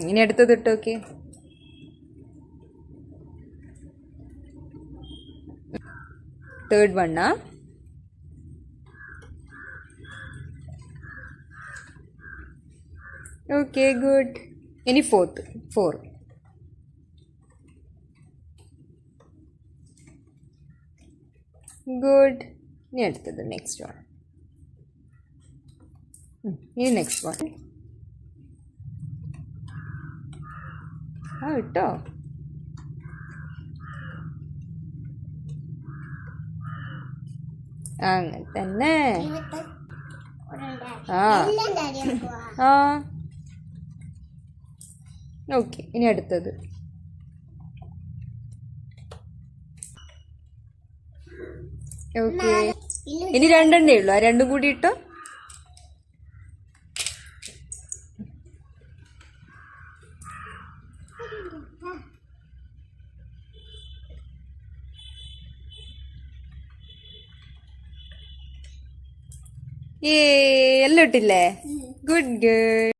ഇനി അടുത്തത് ഇട്ട് നോക്കി. തേർഡ് വണ്ണാ. Okay good. ഇനി ഫോർ. ഗുഡ്. ഇനി അടുത്തത് നെക്സ്റ്റ് വൺ. ഇനി നെക്സ്റ്റ് വൺ. ഇട്ടോ. അങ്ങനെ തന്നെ. ഓക്കെ. ഇനി അടുത്തത്. ഓക്കെ. ഇനി രണ്ടെണ്ണേ ഉള്ളൂ. ആ രണ്ടും കൂടി ഇട്ടോ. എല്ലാം ഇട്ടില്ലേ? Good good.